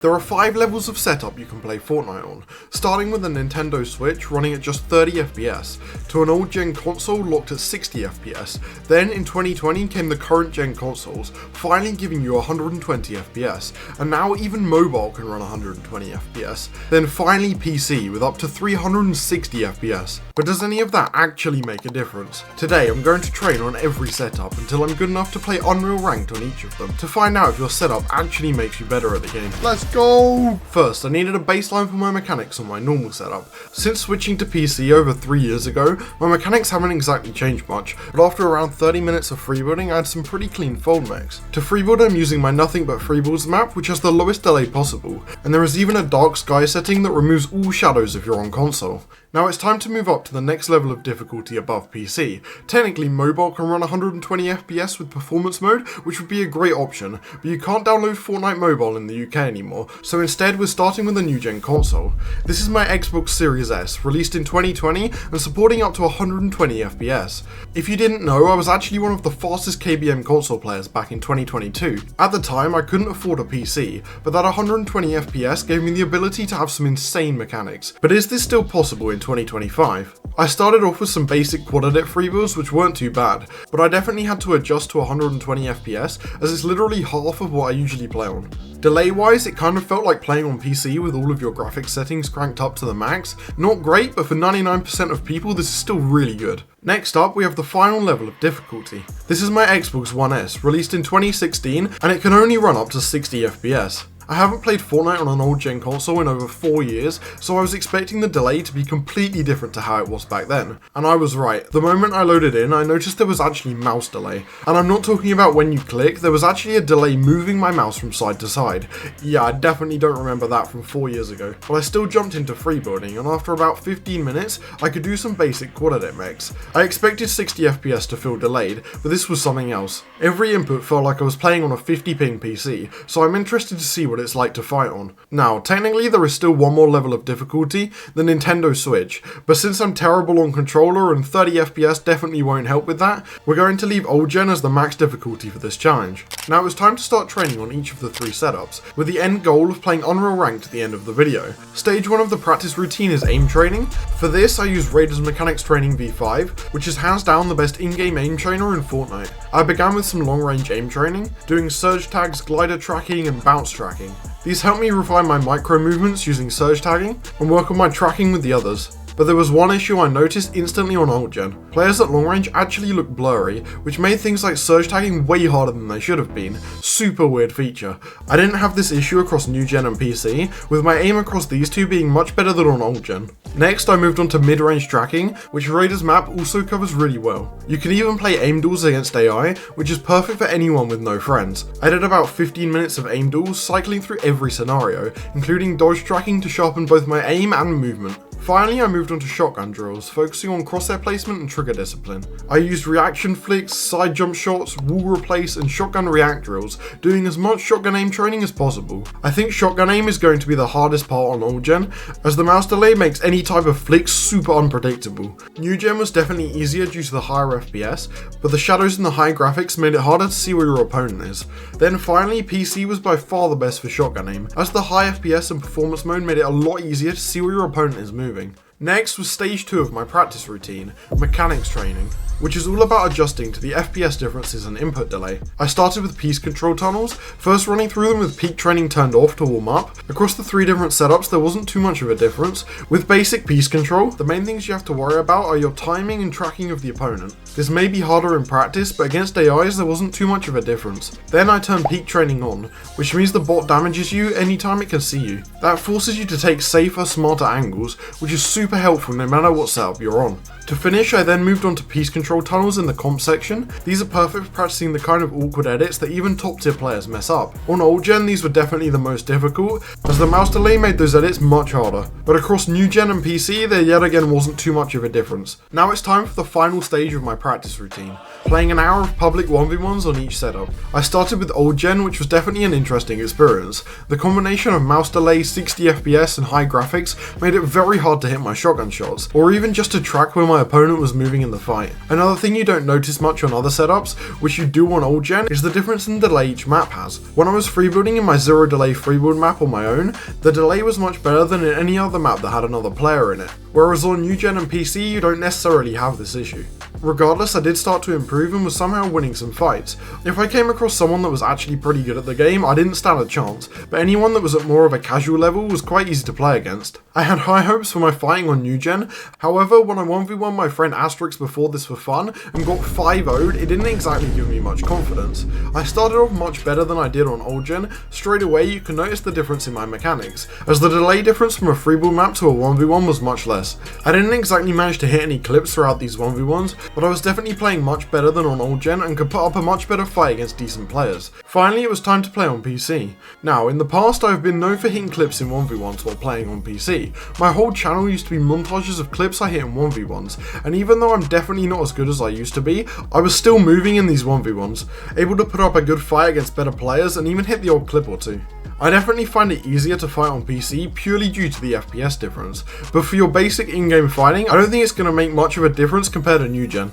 There are 5 levels of setup you can play Fortnite on, starting with a Nintendo Switch running at just 30 FPS, to an old gen console locked at 60 FPS, then in 2020 came the current gen consoles, finally giving you 120 FPS, and now even mobile can run 120 FPS, then finally PC with up to 360 FPS. But does any of that actually make a difference? Today I'm going to train on every setup until I'm good enough to play Unreal Ranked on each of them, to find out if your setup actually makes you better at the game. Let's go! First, I needed a baseline for my mechanics on my normal setup. Since switching to PC over 3 years ago, my mechanics haven't exactly changed much, but after around 30 minutes of freebuilding I had some pretty clean fold mechs. To freebuild I'm using my Nothing But Freebuilds map, which has the lowest delay possible, and there is even a dark sky setting that removes all shadows if you're on console. Now it's time to move up to the next level of difficulty above PC. Technically mobile can run 120 FPS with performance mode, which would be a great option, but you can't download Fortnite mobile in the UK anymore, so instead we're starting with a new gen console. This is my Xbox Series S, released in 2020 and supporting up to 120 FPS. If you didn't know, I was actually one of the fastest KBM console players back in 2022. At the time I couldn't afford a PC, but that 120 FPS gave me the ability to have some insane mechanics. But is this still possible in 2025? I started off with some basic quad edit freebuilds which weren't too bad, but I definitely had to adjust to 120 FPS as it's literally half of what I usually play on. Delay wise, it kind of felt like playing on PC with all of your graphics settings cranked up to the max. Not great, but for 99% of people this is still really good. Next up, we have the final level of difficulty. This is my Xbox One S, released in 2016, and it can only run up to 60 FPS. I haven't played Fortnite on an old gen console in over 4 years, so I was expecting the delay to be completely different to how it was back then. And I was right. The moment I loaded in, I noticed there was actually mouse delay. And I'm not talking about when you click, there was actually a delay moving my mouse from side to side. Yeah, I definitely don't remember that from 4 years ago. But I still jumped into freebuilding, and after about 15 minutes, I could do some basic quad edit mechs. I expected 60 FPS to feel delayed, but this was something else. Every input felt like I was playing on a 50 ping PC, so I'm interested to see what it's like to fight on. Now, technically there is still one more level of difficulty, the Nintendo Switch, but since I'm terrible on controller and 30 FPS definitely won't help with that, we're going to leave old gen as the max difficulty for this challenge. Now it's time to start training on each of the 3 setups, with the end goal of playing Unreal Ranked at the end of the video. Stage 1 of the practice routine is aim training. For this I use Raiders Mechanics Training V5, which is hands down the best in-game aim trainer in Fortnite. I began with some long range aim training, doing surge tags, glider tracking and bounce tracking. These help me refine my micro movements using surge tagging and work on my tracking with the others. But there was one issue I noticed instantly on old gen. Players at long range actually look blurry, which made things like surge tagging way harder than they should have been. Super weird feature. I didn't have this issue across new gen and PC, with my aim across these two being much better than on old gen. Next I moved on to mid-range tracking, which Raiders map also covers really well. You can even play aim duels against AI, which is perfect for anyone with no friends. I did about 15 minutes of aim duels, cycling through every scenario, including dodge tracking to sharpen both my aim and movement. Finally, I moved on to shotgun drills, focusing on crosshair placement and trigger discipline. I used reaction flicks, side jump shots, wall replace and shotgun react drills, doing as much shotgun aim training as possible. I think shotgun aim is going to be the hardest part on old gen, as the mouse delay makes any type of flick super unpredictable. New gen was definitely easier due to the higher FPS, but the shadows and the high graphics made it harder to see where your opponent is. Then finally, PC was by far the best for shotgun aim, as the high FPS and performance mode made it a lot easier to see where your opponent is moving. Next was stage 2 of my practice routine, mechanics training, which is all about adjusting to the FPS differences and input delay. I started with piece control tunnels, first running through them with peak training turned off to warm up. Across the 3 different setups there wasn't too much of a difference. With basic piece control, the main things you have to worry about are your timing and tracking of the opponent. This may be harder in practice, but against AIs there wasn't too much of a difference. Then I turned peak training on, which means the bot damages you anytime it can see you. That forces you to take safer, smarter angles, which is super helpful no matter what setup you're on. To finish, I then moved on to piece control tunnels in the comp section. These are perfect for practicing the kind of awkward edits that even top tier players mess up. On old gen, these were definitely the most difficult, as the mouse delay made those edits much harder. But across new gen and PC, there yet again wasn't too much of a difference. Now it's time for the final stage of my practice routine, playing an hour of public 1v1s on each setup. I started with old gen, which was definitely an interesting experience. The combination of mouse delay, 60 FPS and high graphics made it very hard to hit my shotgun shots, or even just to track where my opponent was moving in the fight. Another thing you don't notice much on other setups, which you do on old gen, is the difference in delay each map has. When I was freebuilding in my zero delay freebuild map on my own, the delay was much better than in any other map that had another player in it, whereas on new gen and PC you don't necessarily have this issue. Regardless, I did start to improve and was somehow winning some fights. If I came across someone that was actually pretty good at the game, I didn't stand a chance, but anyone that was at more of a casual level was quite easy to play against. I had high hopes for my fighting on new gen, however when I 1v1 my friend Asterix before this for fun and got 5-0'd, it didn't exactly give me much confidence. I started off much better than I did on old gen. Straight away you can notice the difference in my mechanics, as the delay difference from a freebuild map to a 1v1 was much less. I didn't exactly manage to hit any clips throughout these 1v1s, but I was definitely playing much better than on old gen and could put up a much better fight against decent players. Finally, it was time to play on PC. Now, in the past I have been known for hitting clips in 1v1s while playing on PC. My whole channel used to be montages of clips I hit in 1v1s, and even though I'm definitely not as good as I used to be, I was still moving in these 1v1s, able to put up a good fight against better players and even hit the odd clip or two. I definitely find it easier to fight on PC purely due to the FPS difference, but for your basic in-game fighting, I don't think it's going to make much of a difference compared to new gen.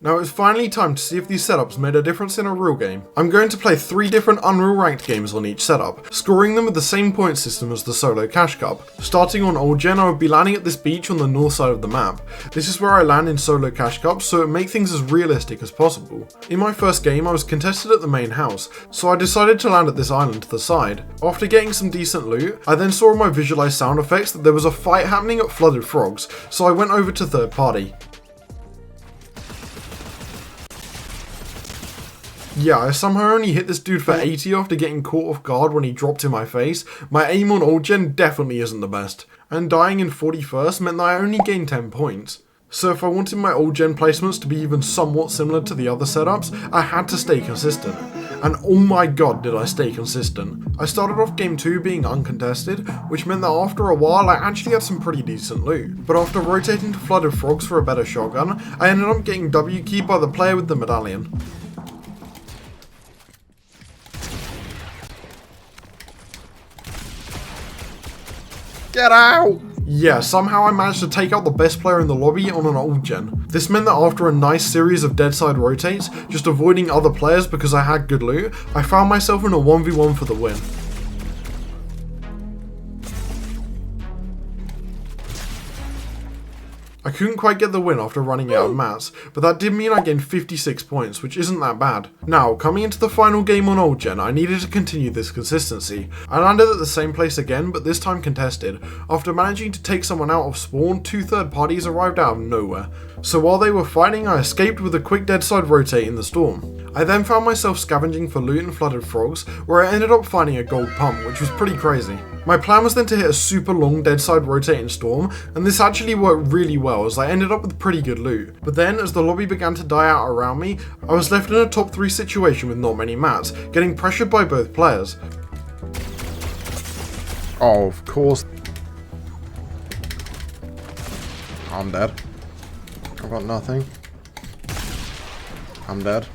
Now it's finally time to see if these setups made a difference in a real game. I'm going to play 3 different Unreal ranked games on each setup, scoring them with the same point system as the solo cash cup. Starting on old gen, I would be landing at this beach on the north side of the map. This is where I land in solo cash cups, so it makes things as realistic as possible. In my first game I was contested at the main house, so I decided to land at this island to the side. After getting some decent loot, I then saw in my visualized sound effects that there was a fight happening at Flooded Frogs, so I went over to third party. Yeah, I somehow only hit this dude for 80 after getting caught off guard when he dropped in my face. My aim on old gen definitely isn't the best, and dying in 41st meant that I only gained 10 points. So if I wanted my old gen placements to be even somewhat similar to the other setups, I had to stay consistent. And oh my god did I stay consistent. I started off game 2 being uncontested, which meant that after a while I actually had some pretty decent loot. But after rotating to Flooded Frogs for a better shotgun, I ended up getting W keyed by the player with the medallion. Get out! Yeah, somehow I managed to take out the best player in the lobby on an old gen. This meant that after a nice series of dead side rotates, just avoiding other players because I had good loot, I found myself in a 1v1 for the win. I couldn't quite get the win after running out of mats, but that did mean I gained 56 points, which isn't that bad. Now, coming into the final game on old gen, I needed to continue this consistency. I landed at the same place again, but this time contested. After managing to take someone out of spawn, 2 third parties arrived out of nowhere. So while they were fighting, I escaped with a quick dead side rotate in the storm. I then found myself scavenging for loot in Flooded Frogs, where I ended up finding a gold pump, which was pretty crazy. My plan was then to hit a super long dead side rotating storm, and this actually worked really well as I ended up with pretty good loot. But then, as the lobby began to die out around me, I was left in a top 3 situation with not many mats, getting pressured by both players. Oh, of course. I'm dead. I've got nothing. I'm dead.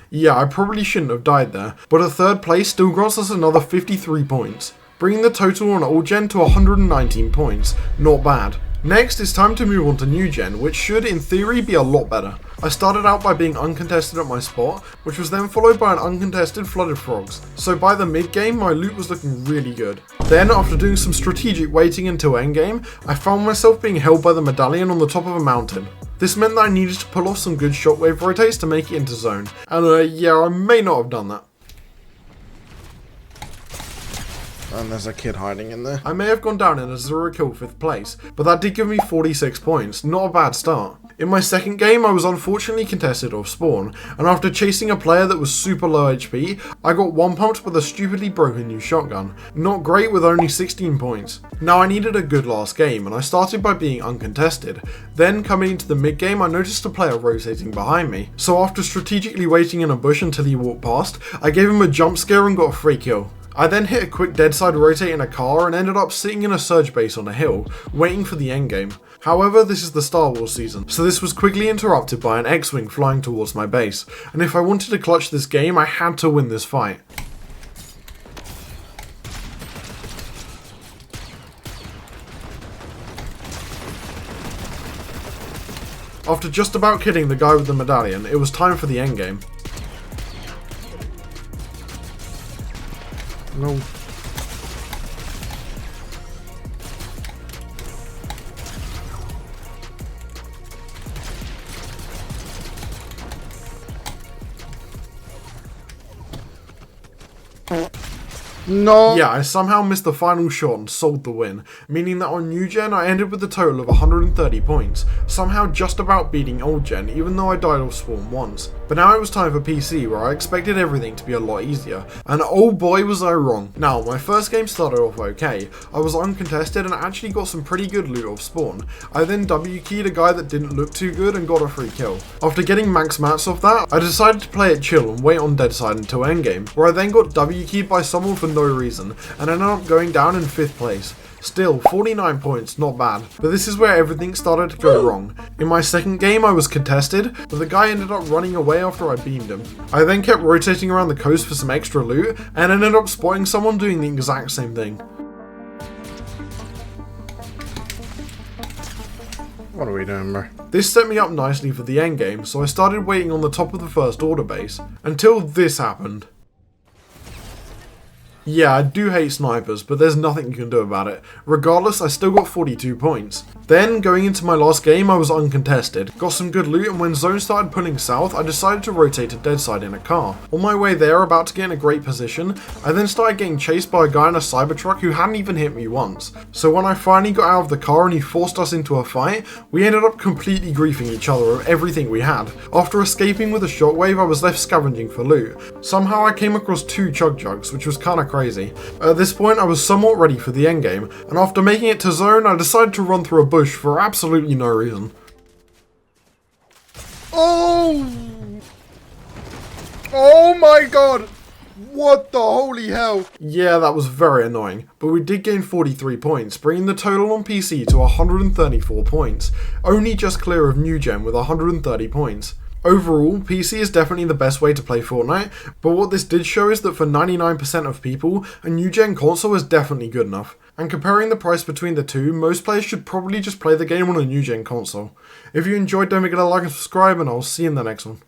Yeah, I probably shouldn't have died there, but a third place still grants us another 53 points, bringing the total on old gen to 119 points. Not bad. Next, it's time to move on to new gen, which should in theory be a lot better. I started out by being uncontested at my spot, which was then followed by an uncontested Flooded Frogs, so by the mid game my loot was looking really good. Then, after doing some strategic waiting until endgame, I found myself being held by the medallion on the top of a mountain. This meant that I needed to pull off some good shockwave rotates to make it into zone, and yeah, I may not have done that. And there's a kid hiding in there. I may have gone down in a 0 kill 5th place, but that did give me 46 points, not a bad start. In my second game, I was unfortunately contested off spawn, and after chasing a player that was super low HP, I got one pumped with a stupidly broken new shotgun. Not great with only 16 points. Now I needed a good last game, and I started by being uncontested. Then, coming into the mid game, I noticed a player rotating behind me, so after strategically waiting in a bush until he walked past, I gave him a jump scare and got a free kill. I then hit a quick dead side rotate in a car and ended up sitting in a surge base on a hill, waiting for the endgame. However, this is the Star Wars season, so this was quickly interrupted by an X-Wing flying towards my base, and if I wanted to clutch this game, I had to win this fight. After just about killing the guy with the medallion, it was time for the endgame. No. No! Yeah, I somehow missed the final shot and sold the win, meaning that on new gen I ended with a total of 130 points, somehow just about beating old gen even though I died off spawn once. But now it was time for PC, where I expected everything to be a lot easier, and oh boy was I wrong. Now, my first game started off okay. I was uncontested and actually got some pretty good loot off spawn. I then W-keyed a guy that didn't look too good and got a free kill. After getting max mats off that, I decided to play it chill and wait on dead side until endgame, where I then got W-keyed by someone for no reason, and ended up going down in 5th place. Still, 49 points, not bad, but this is where everything started to go wrong. In my second game I was contested, but the guy ended up running away after I beamed him. I then kept rotating around the coast for some extra loot, and ended up spotting someone doing the exact same thing. What are we doing, bro? This set me up nicely for the endgame, so I started waiting on the top of the first order base, until this happened. Yeah, I do hate snipers, but there's nothing you can do about it. Regardless, I still got 42 points. Then, going into my last game, I was uncontested, got some good loot, and when zone started pulling south, I decided to rotate to dead side in a car. On my way there, about to get in a great position, I then started getting chased by a guy in a Cybertruck who hadn't even hit me once. So when I finally got out of the car and he forced us into a fight, we ended up completely griefing each other of everything we had. After escaping with a shockwave, I was left scavenging for loot. Somehow I came across 2 chug jugs, which was kinda crazy. At this point, I was somewhat ready for the endgame, and after making it to zone, I decided to run through a bush for absolutely no reason. Oh! Oh my god! What the holy hell? Yeah, that was very annoying, but we did gain 43 points, bringing the total on PC to 134 points, only just clear of new gen with 130 points. Overall, PC is definitely the best way to play Fortnite, but what this did show is that for 99% of people, a new gen console is definitely good enough. And comparing the price between the two, most players should probably just play the game on a new gen console. If you enjoyed, don't forget to like and subscribe, and I'll see you in the next one.